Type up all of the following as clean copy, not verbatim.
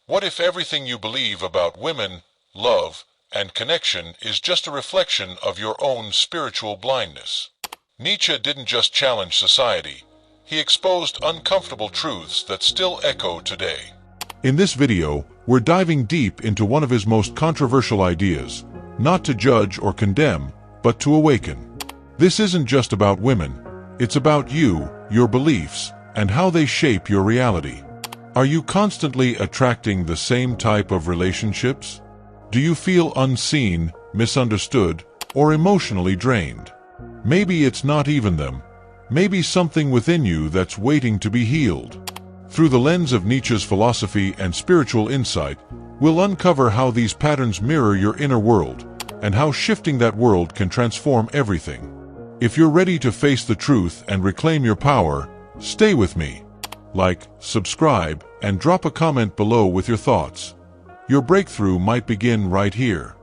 What if everything you believe about women, love, and connection is just a reflection of your own spiritual blindness? Nietzsche didn't just challenge society, he exposed uncomfortable truths that still echo today. In this video, we're diving deep into one of his most controversial ideas, not to judge or condemn, but to awaken. This isn't just about women, it's about you, your beliefs, and how they shape your reality. Are you constantly attracting the same type of relationships? Do you feel unseen, misunderstood, or emotionally drained? Maybe it's not even them. Maybe something within you that's waiting to be healed. Through the lens of Nietzsche's philosophy and spiritual insight, we'll uncover how these patterns mirror your inner world, and how shifting that world can transform everything. If you're ready to face the truth and reclaim your power, stay with me. Like, subscribe, and drop a comment below with your thoughts. Your breakthrough might begin right here.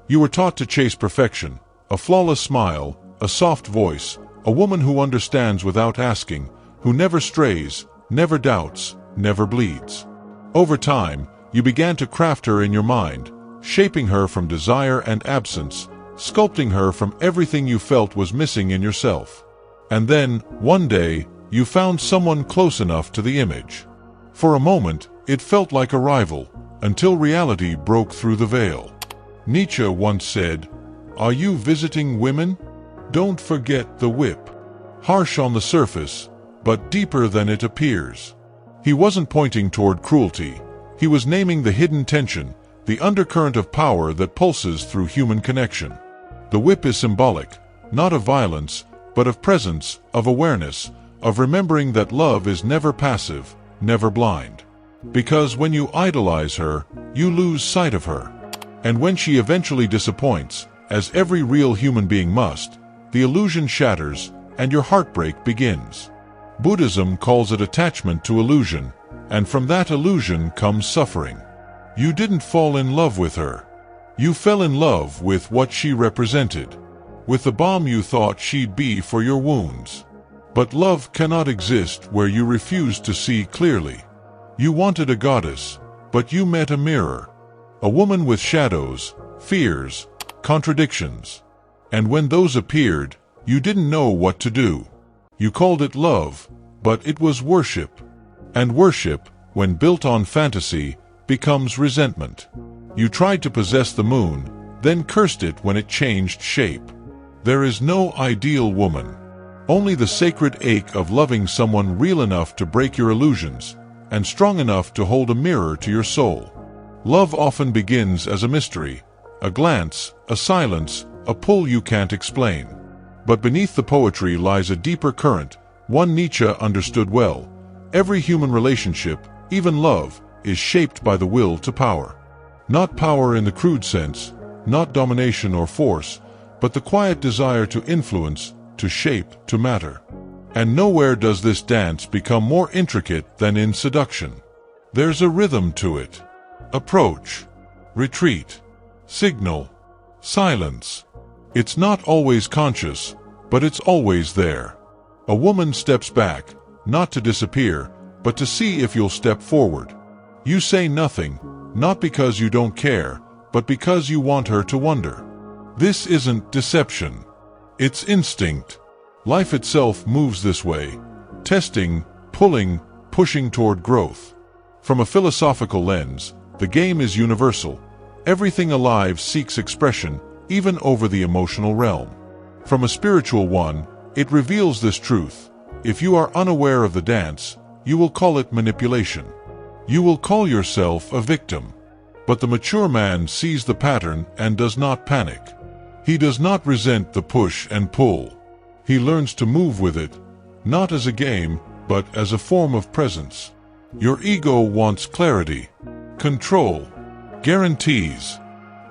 You were taught to chase perfection, a flawless smile, a soft voice, a woman who understands without asking, who never strays, never doubts, never bleeds. Over time, you began to craft her in your mind, shaping her from desire and absence, sculpting her from everything you felt was missing in yourself. And then, one day, you found someone close enough to the image. For a moment, it felt like a rival, until reality broke through the veil. Nietzsche once said, "Are you visiting women? Don't forget the whip." Harsh on the surface, but deeper than it appears. He wasn't pointing toward cruelty. He was naming the hidden tension, the undercurrent of power that pulses through human connection. The whip is symbolic, not of violence, but of presence, of awareness, of remembering that love is never passive, never blind. Because when you idolize her, you lose sight of her. And when she eventually disappoints, as every real human being must, the illusion shatters, and your heartbreak begins. Buddhism calls it attachment to illusion, and from that illusion comes suffering. You didn't fall in love with her. You fell in love with what she represented, with the balm you thought she'd be for your wounds. But love cannot exist where you refuse to see clearly. You wanted a goddess, but you met a mirror. A woman with shadows, fears, contradictions. And when those appeared, you didn't know what to do. You called it love, but it was worship. And worship, when built on fantasy, becomes resentment. You tried to possess the moon, then cursed it when it changed shape. There is no ideal woman. Only the sacred ache of loving someone real enough to break your illusions, and strong enough to hold a mirror to your soul. Love often begins as a mystery, a glance, a silence, a pull you can't explain. But beneath the poetry lies a deeper current, one Nietzsche understood well. Every human relationship, even love, is shaped by the will to power. Not power in the crude sense, not domination or force, but the quiet desire to influence, to shape, to matter. And nowhere does this dance become more intricate than in seduction. There's a rhythm to it. Approach, retreat, signal, silence. It's not always conscious, but it's always there. A woman steps back, not to disappear, but to see if you'll step forward. You say nothing, not because you don't care, but because you want her to wonder. This isn't deception. It's instinct. Life itself moves this way, testing, pulling, pushing toward growth. From a philosophical lens, the game is universal. Everything alive seeks expression, even over the emotional realm. From a spiritual one, it reveals this truth. If you are unaware of the dance, you will call it manipulation. You will call yourself a victim. But the mature man sees the pattern and does not panic. He does not resent the push and pull. He learns to move with it, not as a game, but as a form of presence. Your ego wants clarity, control, guarantees.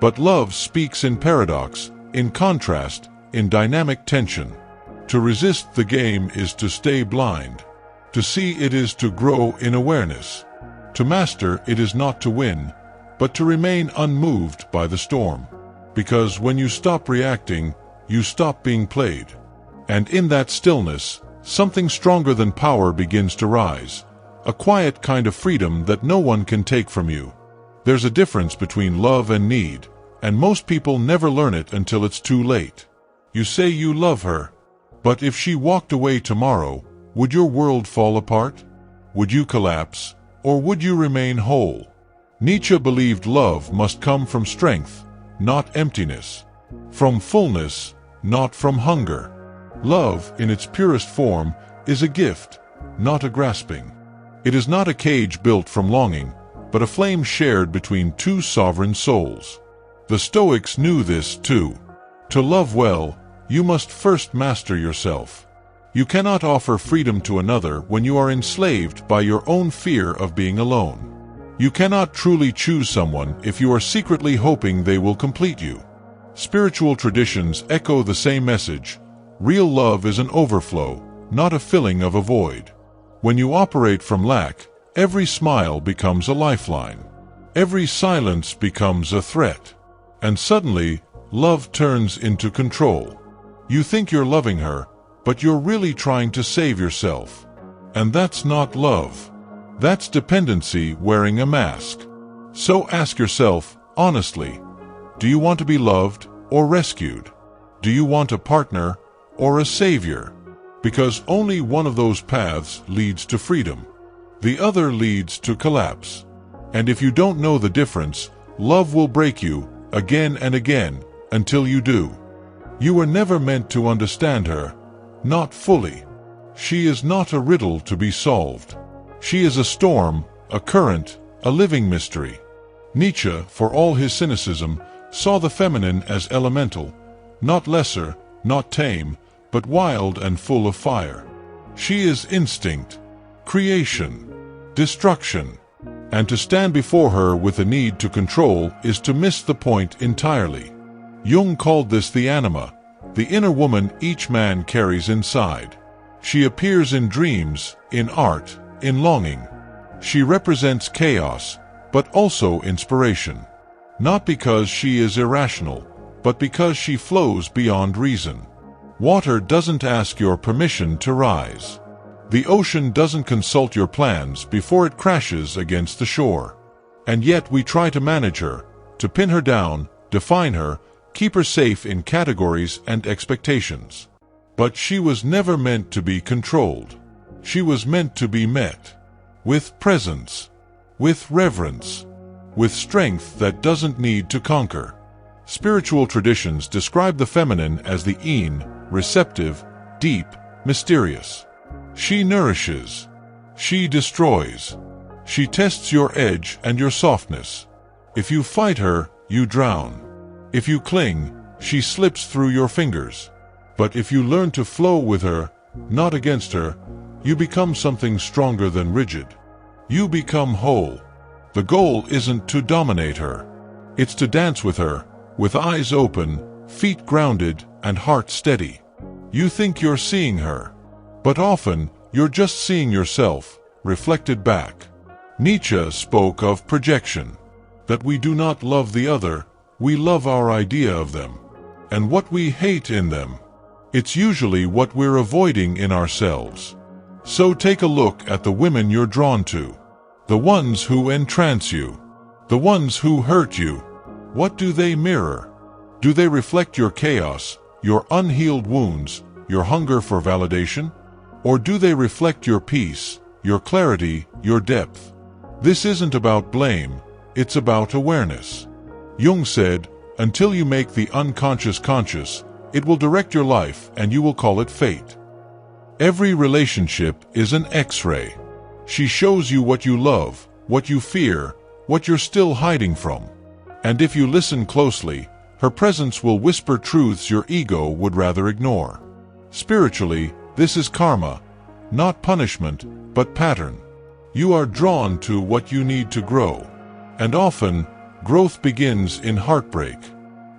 But love speaks in paradox, in contrast, in dynamic tension. To resist the game is to stay blind. To see it is to grow in awareness. To master it is not to win, but to remain unmoved by the storm. Because when you stop reacting, you stop being played. And in that stillness, something stronger than power begins to rise. A quiet kind of freedom that no one can take from you. There's a difference between love and need, and most people never learn it until it's too late. You say you love her, but if she walked away tomorrow, would your world fall apart? Would you collapse, or would you remain whole? Nietzsche believed love must come from strength, not emptiness. From fullness, not from hunger. Love, in its purest form, is a gift, not a grasping. It is not a cage built from longing, but a flame shared between two sovereign souls. The Stoics knew this too. To love well, you must first master yourself. You cannot offer freedom to another when you are enslaved by your own fear of being alone. You cannot truly choose someone if you are secretly hoping they will complete you. Spiritual traditions echo the same message. Real love is an overflow, not a filling of a void. When you operate from lack, every smile becomes a lifeline. Every silence becomes a threat. And suddenly, love turns into control. You think you're loving her, but you're really trying to save yourself. And that's not love. That's dependency wearing a mask. So ask yourself, honestly, do you want to be loved or rescued? Do you want a partner or a savior? Because only one of those paths leads to freedom. The other leads to collapse. And if you don't know the difference, love will break you again and again until you do. You were never meant to understand her, not fully. She is not a riddle to be solved. She is a storm, a current, a living mystery. Nietzsche, for all his cynicism, saw the feminine as elemental, not lesser, not tame, but wild and full of fire. She is instinct, creation, destruction. And to stand before her with a need to control is to miss the point entirely. Jung called this the anima, the inner woman each man carries inside. She appears in dreams, in art, in longing. She represents chaos, but also inspiration. Not because she is irrational, but because she flows beyond reason. Water doesn't ask your permission to rise. The ocean doesn't consult your plans before it crashes against the shore. And yet we try to manage her, to pin her down, define her, keep her safe in categories and expectations. But she was never meant to be controlled. She was meant to be met. With presence. With reverence. With strength that doesn't need to conquer. Spiritual traditions describe the feminine as the yin, receptive, deep, mysterious. She nourishes. She destroys. She tests your edge and your softness. If you fight her, you drown. If you cling, she slips through your fingers. But if you learn to flow with her, not against her, you become something stronger than rigid. You become whole. The goal isn't to dominate her. It's to dance with her, with eyes open, feet grounded, and heart steady. You think you're seeing her. But often, you're just seeing yourself, reflected back. Nietzsche spoke of projection. That we do not love the other, we love our idea of them. And what we hate in them. It's usually what we're avoiding in ourselves. So take a look at the women you're drawn to. The ones who entrance you. The ones who hurt you. What do they mirror? Do they reflect your chaos, your unhealed wounds, your hunger for validation? Or do they reflect your peace, your clarity, your depth? This isn't about blame, it's about awareness. Jung said, until you make the unconscious conscious, it will direct your life and you will call it fate. Every relationship is an X-ray. She shows you what you love, what you fear, what you're still hiding from. And if you listen closely, her presence will whisper truths your ego would rather ignore. Spiritually, this is karma, not punishment, but pattern. You are drawn to what you need to grow. And often, growth begins in heartbreak,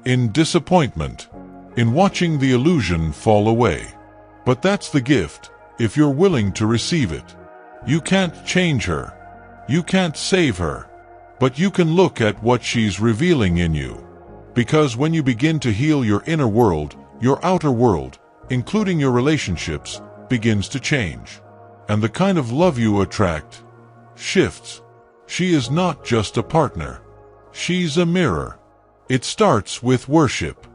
in disappointment, in watching the illusion fall away. But that's the gift, if you're willing to receive it. You can't change her. You can't save her. But you can look at what she's revealing in you. Because when you begin to heal your inner world, your outer world, including your relationships, begins to change. And the kind of love you attract shifts. She is not just a partner. She's a mirror. It starts with worship.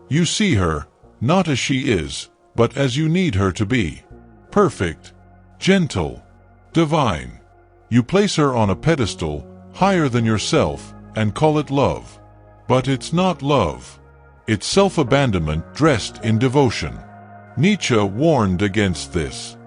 You see her, not as she is, but as you need her to be. Perfect, gentle, divine. You place her on a pedestal, higher than yourself, and call it love. But it's not love. It's self-abandonment dressed in devotion. Nietzsche warned against this.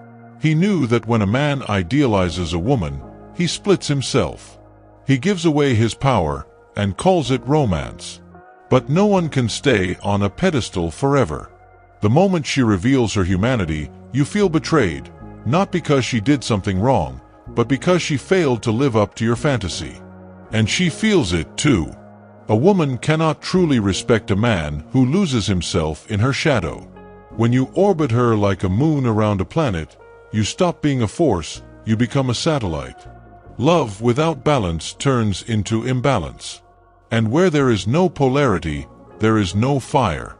He knew that when a man idealizes a woman, he splits himself. He gives away his power and calls it romance. But no one can stay on a pedestal forever. The moment she reveals her humanity, you feel betrayed, not because she did something wrong, but because she failed to live up to your fantasy. And she feels it too. A woman cannot truly respect a man who loses himself in her shadow. When you orbit her like a moon around a planet, you stop being a force, you become a satellite. Love without balance turns into imbalance. And where there is no polarity, there is no fire.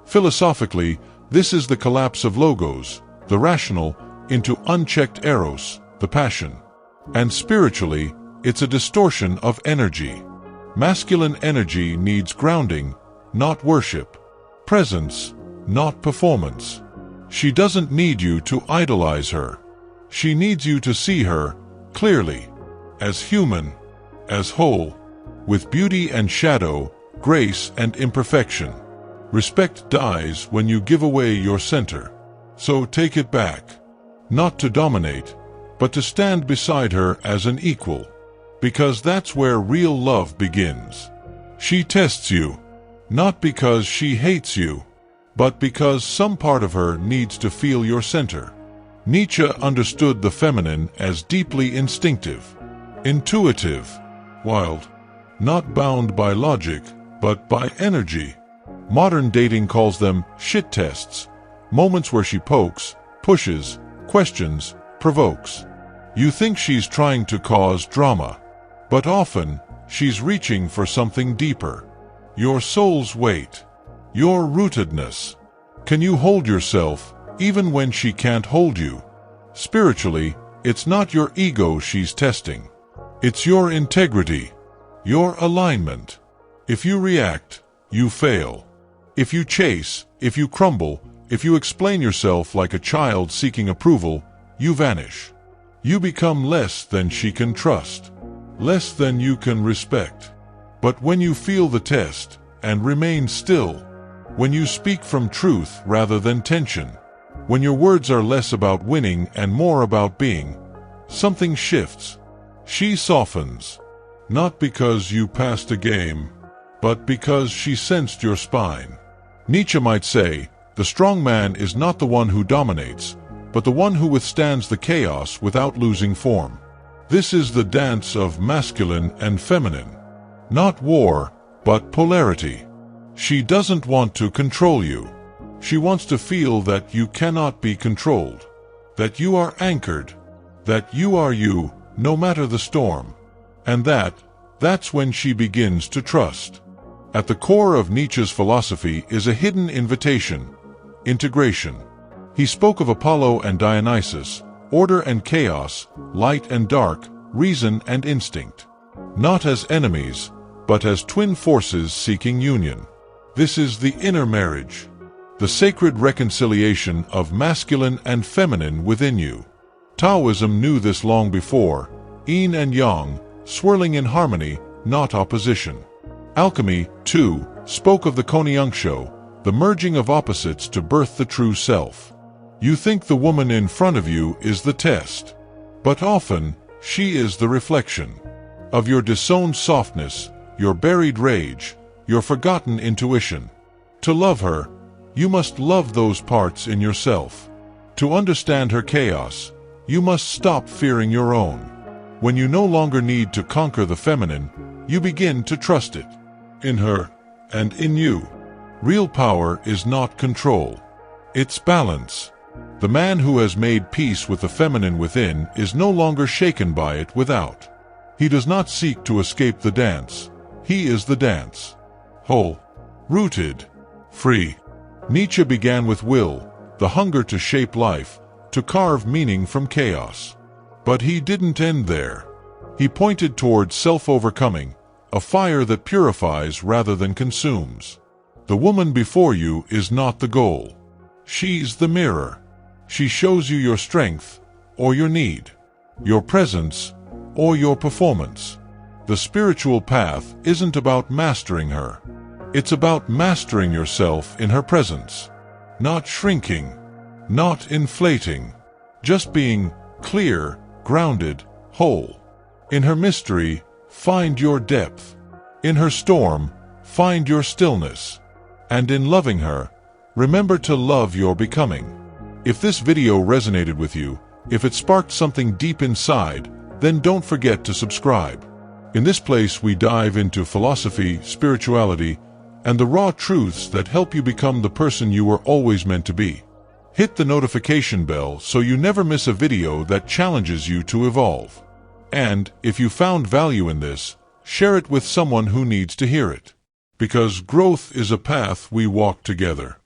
Philosophically, this is the collapse of logos, the rational, into unchecked eros, the passion. And spiritually, it's a distortion of energy. Masculine energy needs grounding, not worship. Presence, not performance. She doesn't need you to idolize her. She needs you to see her, clearly, as human, as whole, with beauty and shadow, grace and imperfection. Respect dies when you give away your center. So take it back. Not to dominate, but to stand beside her as an equal. Because that's where real love begins. She tests you, not because she hates you, but because some part of her needs to feel your center. Nietzsche understood the feminine as deeply instinctive, intuitive, wild, not bound by logic, but by energy. Modern dating calls them shit tests, moments where she pokes, pushes, questions, provokes. You think she's trying to cause drama, but often she's reaching for something deeper. Your soul's weight, your rootedness. Can you hold yourself even when she can't hold you? Spiritually, it's not your ego she's testing. It's your integrity, your alignment. If you react, you fail. If you chase, if you crumble, if you explain yourself like a child seeking approval, you vanish. You become less than she can trust, less than you can respect. But when you feel the test and remain still, when you speak from truth rather than tension, when your words are less about winning and more about being, something shifts. She softens, not because you passed a game, but because she sensed your spine. Nietzsche might say, the strong man is not the one who dominates, but the one who withstands the chaos without losing form. This is the dance of masculine and feminine. Not war, but polarity. She doesn't want to control you. She wants to feel that you cannot be controlled, that you are anchored, that you are you, no matter the storm. And that's when she begins to trust. At the core of Nietzsche's philosophy is a hidden invitation, integration. He spoke of Apollo and Dionysus, order and chaos, light and dark, reason and instinct. Not as enemies, but as twin forces seeking union. This is the inner marriage, the sacred reconciliation of masculine and feminine within you. Taoism knew this long before, yin and yang, swirling in harmony, not opposition. Alchemy, too, spoke of the Konyangsho, the merging of opposites to birth the true self. You think the woman in front of you is the test, but often she is the reflection of your disowned softness, your buried rage, your forgotten intuition. To love her, you must love those parts in yourself. To understand her chaos, you must stop fearing your own. When you no longer need to conquer the feminine, you begin to trust it. In her, and in you. Real power is not control. It's balance. The man who has made peace with the feminine within is no longer shaken by it without. He does not seek to escape the dance. He is the dance. Whole, rooted, free. Nietzsche began with will, the hunger to shape life, to carve meaning from chaos. But he didn't end there. He pointed toward self-overcoming, a fire that purifies rather than consumes. The woman before you is not the goal. She's the mirror. She shows you your strength or your need, your presence or your performance. The spiritual path isn't about mastering her. It's about mastering yourself in her presence. Not shrinking, not inflating, just being clear, grounded, whole. In her mystery, find your depth. In her storm, find your stillness. And in loving her, remember to love your becoming. If this video resonated with you, if it sparked something deep inside, then don't forget to subscribe. In this place we dive into philosophy, spirituality, and the raw truths that help you become the person you were always meant to be. Hit the notification bell so you never miss a video that challenges you to evolve. And, if you found value in this, share it with someone who needs to hear it. Because growth is a path we walk together.